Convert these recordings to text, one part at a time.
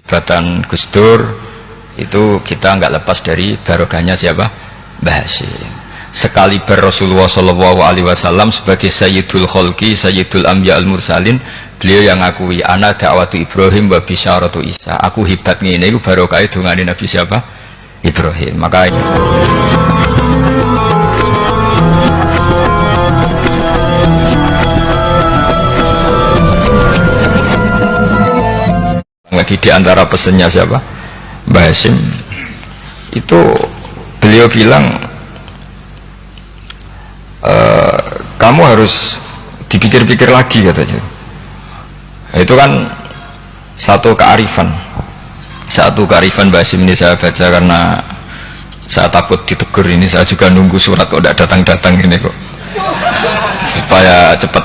Batan Gus Dur itu kita nggak lepas dari barokahnya siapa? Mbah Hasyim. Sekaliber Rasulullah Shallallahu Alaihi Wasallam sebagai Sayyidul Kholqi, Sayyidul Anbiya al Mursalin, beliau yang ngakui ana da'watu Ibrahim wa bisyaratu Isa. Aku hebat ngene iku barokah dongane Nabi siapa? Ibrahim. Maka lagi di antara pesannya siapa? Mbah Hasyim itu beliau bilang kamu harus dipikir-pikir lagi katanya. Itu kan satu kearifan Mbah Hasyim ini saya baca karena saya takut ditegur ini. Saya juga nunggu surat kok tidak datang-datang ini kok supaya cepat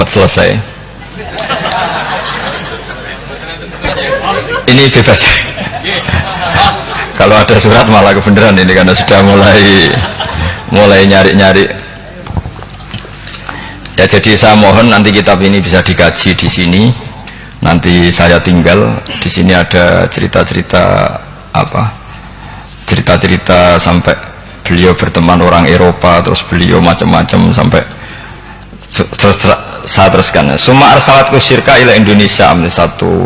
selesai. Ini bebas. Kalau ada surat malah kebenaran ini karena sudah mulai nyari-nyari. Ya jadi saya mohon nanti kitab ini bisa dikaji di sini. Nanti saya tinggal di sini ada cerita-cerita sampai beliau berteman orang Eropa, terus beliau macam-macam sampai terus saya teruskan. Summa arsalatku syirka ila Indonesia 1929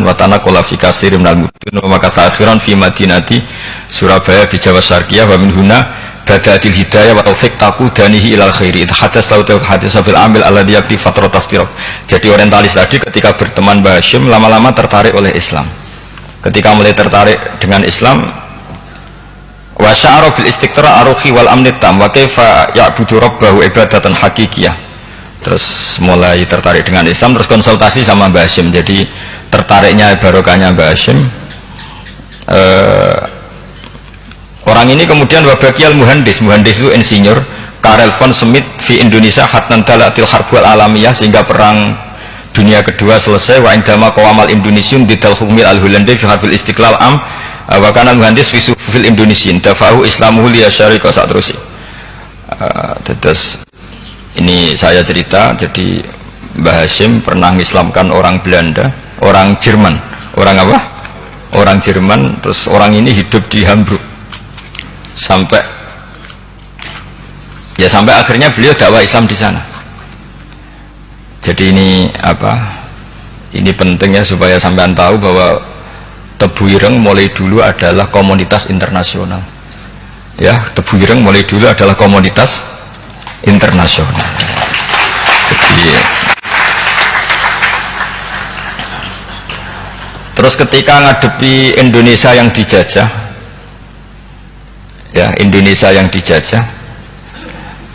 watana kola fi kasir minal mudun wa makatha akhiran fi madinati Surabaya bi Jawa Syarqiyah wa min huna bada'atil hidayah wa taufiq taqudanihi ilal khairi hadas lautul hadis bil amil alladhi yakti fatrat tastirab. Jadi orientalis tadi ketika berteman Mbah Hasyim lama-lama tertarik oleh Islam. Ketika mulai tertarik dengan Islam wa sya'ara bil istiqra aruhi wal amnit tam wa kaifa ya'budu rabbahu ibadatan hakikiyah. Terus mulai tertarik dengan Islam, terus konsultasi sama Mbah Hasyim. Jadi tertariknya barokahnya Mbah Hasyim. Orang ini kemudian wabakiyal muhandis itu insinyur Karel von Schmidt fi Indonesia hatnan dalatil harbul alamiyah, sehingga perang dunia kedua selesai. Wa indama qawamal Indonesiun didal hukmil al-Hulandi fi harbil istiqlal am wa kana muhandis fi sufil Indonesian dafahu islamuhu liya syarika saat terusi. Terus ini saya cerita, jadi Mbah Hasyim pernah mengislamkan orang Belanda, orang Jerman, orang Jerman, terus orang ini hidup di Hamburg sampai akhirnya beliau dakwah Islam di sana. Jadi ini ini pentingnya supaya sampean tahu bahwa Tebu Ireng mulai dulu adalah komunitas internasional. Ya, Tebu Ireng mulai dulu adalah komunitas internasional. Jadi terus ketika ngadepi Indonesia yang dijajah,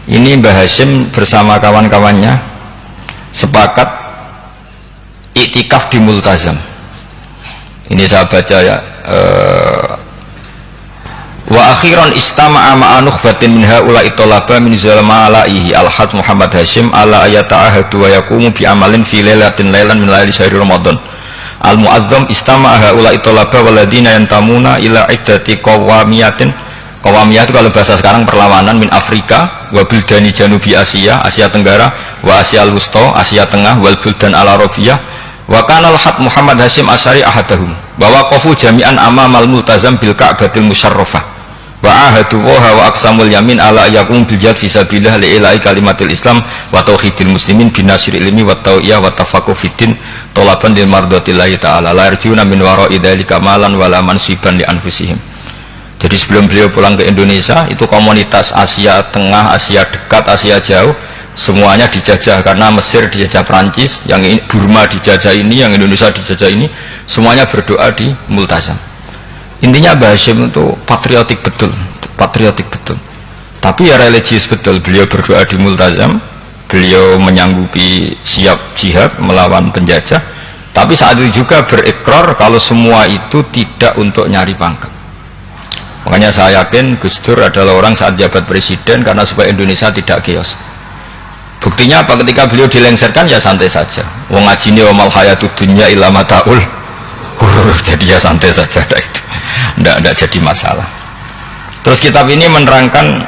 ini Mbah Hasyim bersama kawan-kawannya sepakat iktikaf di Multazam. Ini saya baca ya. Wa akhiran istama'a ma'a nukhbatin min haula'i talaba min zalmalaihi al-had Muhammad Hasyim ala ayata'ahadu wa yakumu bi amalin fi lailatin lailan min laili syahri Ramadan al-mu'azzam istama'a haula'i talaba waladina yantamuna ila iddati qawamiyatin. Qawamiyah itu kalau bahasa sekarang perlawanan min Afrika wa buldani janubi Asia Tenggara wa Asia al-Wusta Asia Tengah wal buldan al-Arabiyah wa kana al-had Muhammad Hasyim asyari ahadahum bahwa qafu jami'an amamal multazam bil ka'batil musyarrafah wa ahadu wa aqsamul yamin ala yakum bil jihad fi sabilillah li ilahi kalimatil Islam wa tauhidil muslimin binasril ilmi wa tawiyah wa tafaqquh fiddin talaban lil mardatillahi ta'ala la yarjuna min wara'i dzalika malan wala mansiban li anfusihim. Jadi sebelum beliau pulang ke Indonesia itu komunitas Asia Tengah, Asia Dekat, Asia Jauh semuanya dijajah, karena Mesir dijajah Prancis, yang Burma dijajah ini, yang Indonesia dijajah ini, semuanya berdoa di Multazam. Intinya Mbah Hasyim itu patriotik betul, tapi ya religius betul. Beliau berdoa di Multazam, beliau menyanggupi siap jihad melawan penjajah, tapi saat itu juga berikrar kalau semua itu tidak untuk nyari pangkat. Makanya saya yakin Gus Dur adalah orang saat jabat presiden karena supaya Indonesia tidak chaos. Buktinya apa? Ketika beliau dilengsarkan ya santai saja. Wong ngajine wa mal hayatud dunya illa mataul ghurur. Jadi ya santai saja itu. Enggak jadi masalah. Terus kitab ini menerangkan,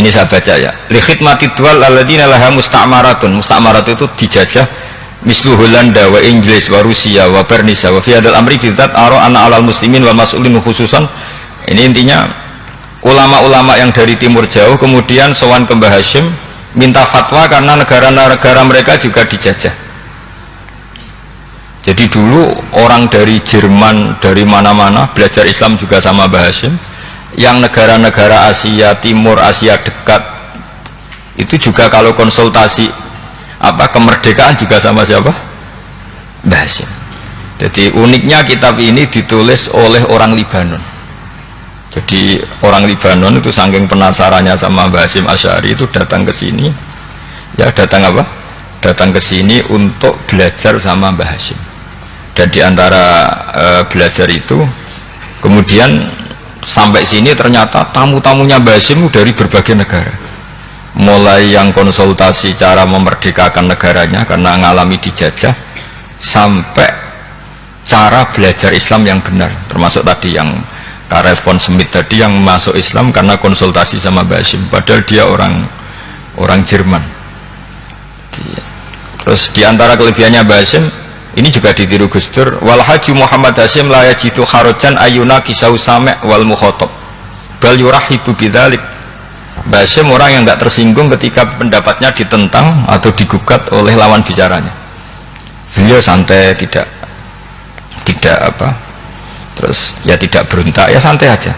ini saya baca ya. Li khidmatid dual alladziina laha musta'maratun. Musta'marat itu dijajah mislu Holanda wa Inggris wa Rusia wa Bernisa wa fi hadzal amri bidzat ara ana alal muslimin wal mas'ulin khususan. Ini intinya ulama-ulama yang dari timur jauh kemudian sowan ke Mbah Hashim minta fatwa karena negara-negara mereka juga dijajah. Jadi dulu orang dari Jerman, dari mana-mana belajar Islam juga sama Mbah Hashim. Yang negara-negara Asia Timur, Asia dekat itu juga kalau konsultasi kemerdekaan juga sama siapa? Mbah Hashim. Jadi uniknya kitab ini ditulis oleh orang Libanon. Jadi orang Libanon itu saking penasarannya sama Mbah Hashim Asy'ari itu datang ke sini. Ya datang apa? Datang ke sini untuk belajar sama Mbah Hashim. Dan diantara belajar itu kemudian sampai sini ternyata tamu-tamunya Mbah Hashim dari berbagai negara, mulai yang konsultasi cara memerdekakan negaranya karena mengalami dijajah sampai cara belajar Islam yang benar, termasuk tadi yang Karespon Smith tadi yang masuk Islam karena konsultasi sama Mbah Hashim padahal dia orang Jerman. Terus diantara kelebihannya Mbah Hashim ini juga ditiru Gus Dur, wal haji Muhammad Hashim la yajidu kharojan ayuna kisau same' wal mukhotob bal yurahibu bidzalik. Mbah Hashim orang yang enggak tersinggung ketika pendapatnya ditentang atau digugat oleh lawan bicaranya. Beliau santai, tidak terus ya tidak berontak, ya santai aja,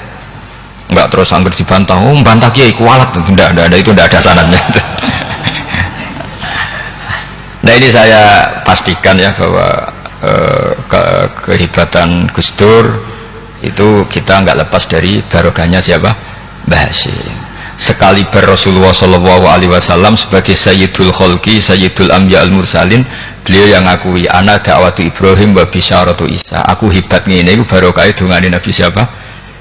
enggak terus anggur dibantah, bantah kiai kualat, enggak, itu enggak ada sanadnya. Nah ini saya pastikan ya bahwa kehebatan Gus Dur itu kita nggak lepas dari barokahnya siapa? Mbah Hashim. Sekaliber Rasulullah SAW sebagai Sayyidul Kholqi, Sayyidul Anbiya al-Mursalin, beliau yang ngakui ana da'watu Ibrahim wa bisyaratu Isa. Aku hebat ngene iku barokah dungane Nabi siapa?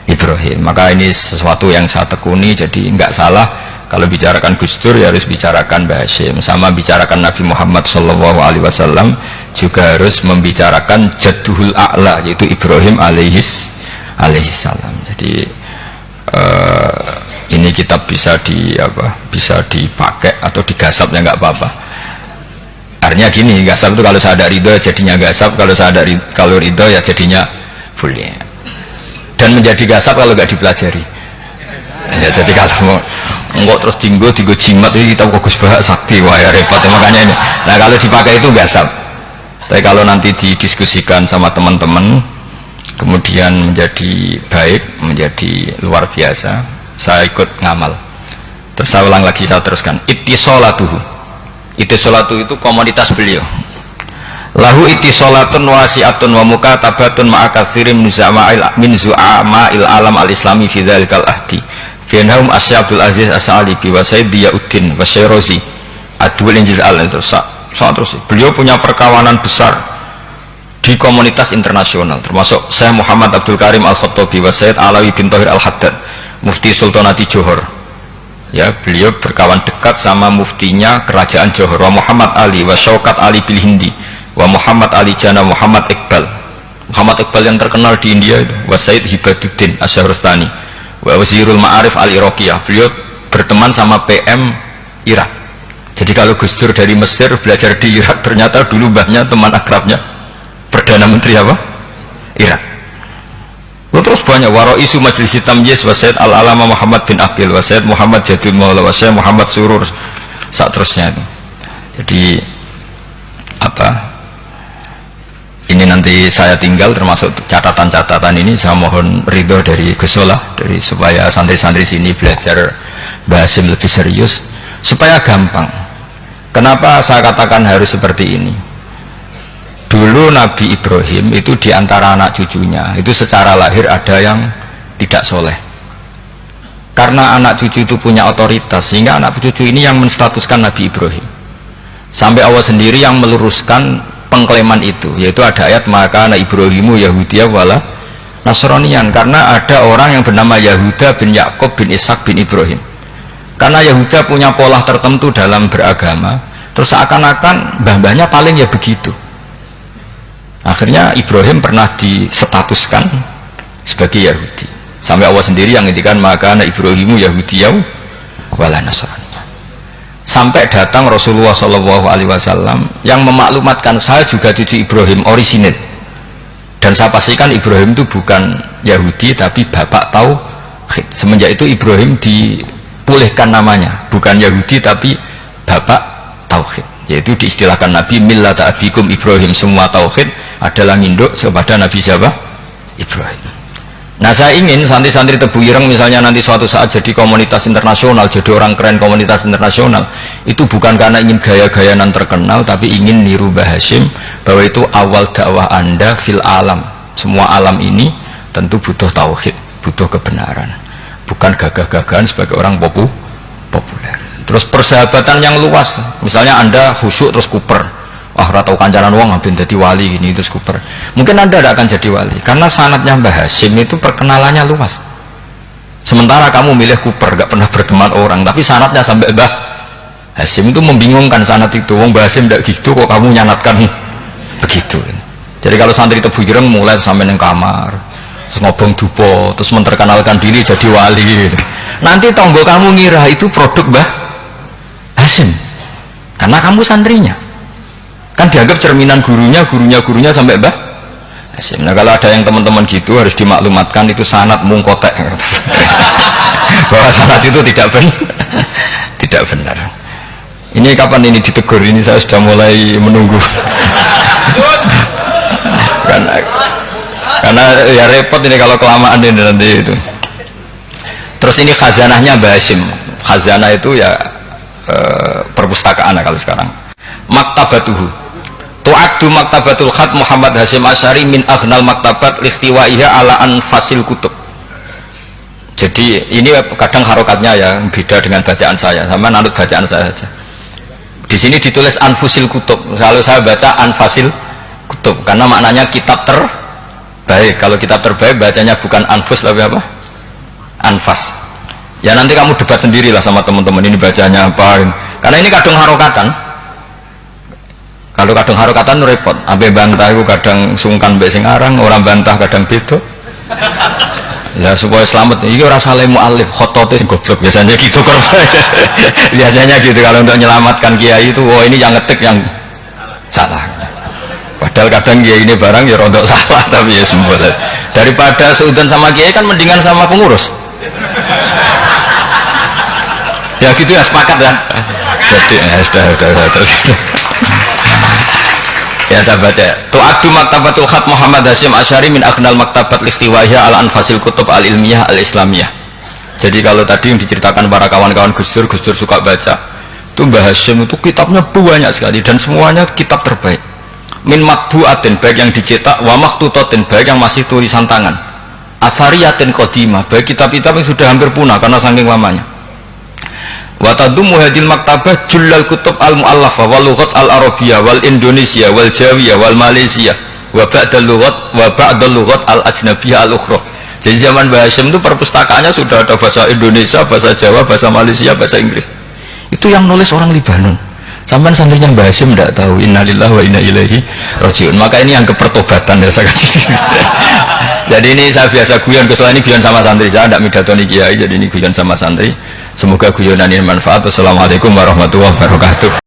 Ibrahim. Maka ini sesuatu yang saya tekuni, jadi nggak salah kalau bicarakan Gus Dur ya harus bicarakan Mbah Hashim, sama bicarakan Nabi Muhammad SAW juga harus membicarakan Jadduhul A'la yaitu Ibrahim alaihissalam. Jadi ini kitab bisa dipakai atau digasap ya nggak apa-apa. Artinya gini, gasap itu kalau saya ada ridho jadinya gasap, kalau ridho ya jadinya boleh. Dan menjadi gasap kalau nggak dipelajari. Ya jadi kalau mau enggak terus tinggo jimat itu kita fokus bahas sakti, wah ya repot ya, makanya ini. Nah kalau dipakai itu gasap. Tapi kalau nanti didiskusikan sama teman-teman kemudian menjadi baik, menjadi luar biasa, saya ikut ngamal. Terus saya ulang lagi, saya teruskan. Ittisolatuhu itu komoditas beliau. Lahu ittisolatun wasi'atun wa mukatabatun ma'a katsirin min zu'ama'il alam al-islami fi dzalikal ahdi. Fianhum Asy Abdul Aziz As-Sa'alibi wa Sayyid Diyauddin wa Syairozi Adwul Injil terus beliau punya perkawanan besar di komunitas internasional, termasuk Syekh Muhammad Abdul Karim Al-Khattabi wa Sayyid Alawi bin Thahir Al-Haddad Mufti Sultanati Johor. Ya, beliau berkawan dekat sama muftinya kerajaan Johor, wa Muhammad Ali wa Syaukat Ali bil Hindi wa Muhammad Ali Jana Muhammad Iqbal yang terkenal di India itu, wa Sayyid Hibaduddin Asy-Syahrastani wa Wazirul Ma'arif Al-Iraqiyah. Beliau berteman sama PM Irak. Jadi kalau Gus Dur dari Mesir belajar di Irak, ternyata dulu mbahnya teman akrabnya Perdana Menteri apa? Irak. Terus banyak waroisu Majlis Tamyiz wa Sayyid Al-Alama Muhammad bin Aqil wa Sayyid Muhammad Jadul Maula wa Sayyid Muhammad Surur, saat terusnya itu. Jadi ini nanti saya tinggal termasuk catatan-catatan ini, saya mohon ridho dari Gus Solah supaya santri-santri sini belajar Mbah Hashim lebih serius supaya gampang. Kenapa saya katakan harus seperti ini? Dulu Nabi Ibrahim itu diantara anak cucunya itu secara lahir ada yang tidak soleh, karena anak cucu itu punya otoritas sehingga anak cucu ini yang menstatuskan Nabi Ibrahim, sampai Allah sendiri yang meluruskan pengklaiman itu, yaitu ada ayat maka anak Ibrahimu Yahudiyah wala Nasronian, karena ada orang yang bernama Yahuda bin Yakub bin Ishak bin Ibrahim. Karena Yahuda punya pola tertentu dalam beragama, terus seakan-akan mbah-mbahnya paling ya begitu. Akhirnya Ibrahim pernah disetatuskan sebagai Yahudi, sampai Allah sendiri yang ngendikan maka anak Ibrahimu Yahudiyah wala Nasronian. sampai datang Rasulullah Shallallahu Alaihi Wasallam yang memaklumatkan saya juga cucu Ibrahim orisinil, dan saya pastikan Ibrahim itu bukan Yahudi tapi bapak tauhid. Semenjak itu Ibrahim dipulihkan namanya, bukan Yahudi tapi bapak tauhid, yaitu diistilahkan Nabi millata abikum Ibrahim, semua tauhid adalah nginduk kepada Nabi siapa? Ibrahim. Nah, saya ingin santri-santri Tebu Ireng misalnya nanti suatu saat jadi komunitas internasional, jadi orang keren komunitas internasional, itu bukan karena ingin gaya-gayanan terkenal, tapi ingin niru Mbah Hasyim bahwa itu awal dakwah Anda fil alam. Semua alam ini tentu butuh tauhid, butuh kebenaran, bukan gagah-gagahan sebagai orang populer. Terus persahabatan yang luas, misalnya Anda khusyuk terus kuper, wah ratau kancanan wong ngabin jadi wali gini terus kuper, mungkin Anda tidak akan jadi wali karena sanadnya Mbah Hasyim itu perkenalannya luas. Sementara kamu milih kuper, gak pernah berteman orang, tapi sanadnya sampai Mbah Hasyim itu membingungkan sanad itu. Wong Mbah Hasyim tidak gitu kok kamu nyanatkan begitu. Jadi kalau santri Tebu Ireng mulai sampai neng kamar terus ngobong dupo terus menterkenalkan diri jadi wali, nanti tonggo kamu ngira itu produk Mbah Hasyim karena kamu santrinya, kan dianggap cerminan gurunya sampai Mbah Hasyim. Nah, kalau ada yang teman-teman gitu harus dimaklumatkan itu sanad mungkotek bahwa sanad itu tidak benar. Ini kapan ini ditegur? Ini saya sudah mulai menunggu karena ya repot ini kalau kelamaan ini nanti itu. Terus ini khazanahnya Mbah Hasyim. Khazanah itu ya perpustakaan kalau sekarang. Maktabatuhu tu'addu maktabatul khat Muhammad Hasyim Asy'ari min aghnal maktabat lihtiwaiha ala anfasil kutub. Jadi ini kadang harokatnya ya beda dengan bacaan saya, sama nanti bacaan saya saja. Di sini ditulis anfusil kutub, selalu saya baca anfasil kutub karena maknanya kitab terbaik. Kalau kitab terbaik bacanya bukan anfus tapi apa? Anfas. Ya nanti kamu debat sendirilah sama teman-teman ini bacanya apa. Karena ini kadang harokatan. Kalau kadang harokatan repot. Abe bantah itu kadang sungkan mbek sing aran, orang bantah kadang beda. Ya supaya selamat. Iki ora saleh mualif, khotote sing goblok biasanya gitu kok. Biasanya gitu kalau untuk menyelamatkan kiai itu, oh ini yang ngetik yang salah. Padahal kadang kiai ini barang ya rontok salah tapi ya sembol. Daripada seudan sama kiai kan mendingan sama pengurus. Ya gitu ya, sepakat kan? Jadi ya sudah ya saya baca tu'addu maktabatul khat Muhammad Hasyim Asy'ari min aghnal maktabat lihtiwaiha ala anfasil kutub al-ilmiyah al-islamiyah. Jadi kalau tadi yang diceritakan para kawan-kawan Gus Dur suka baca itu Mbah Hasyim itu kitabnya banyak sekali dan semuanya kitab terbaik. Min matbu'atin, baik yang dicetak, wa makhtutatin, baik yang masih tulisan tangan, athariyatin qadimah, baik kitab-kitab yang sudah hampir punah karena saking lamanya. Wa tadummu hadil maktabah jullal kutub al muallafah wal lughat al arabiyyah wal indonesia wal jawiyah wal malaysia wa ba'dal lughat al ajnabiyyah al ukhra. Jadi zaman Mbah Hasyim itu perpustakaannya sudah ada bahasa Indonesia, bahasa Jawa, bahasa Malaysia, bahasa Inggris. Itu yang nulis orang Libanon. Sampai santrinya Mbah Hasyim tidak tahu. Innalillahi wa inna ilaihi rajiun. Maka ini yang kepertobatan ya saya kasih. Jadi ini saya biasa guyon, kecuali ini guyon sama santri, saya tidak midatoni kiai, jadi ini guyon sama santri. Semoga guyonan ini manfaat. Wassalamualaikum warahmatullahi wabarakatuh.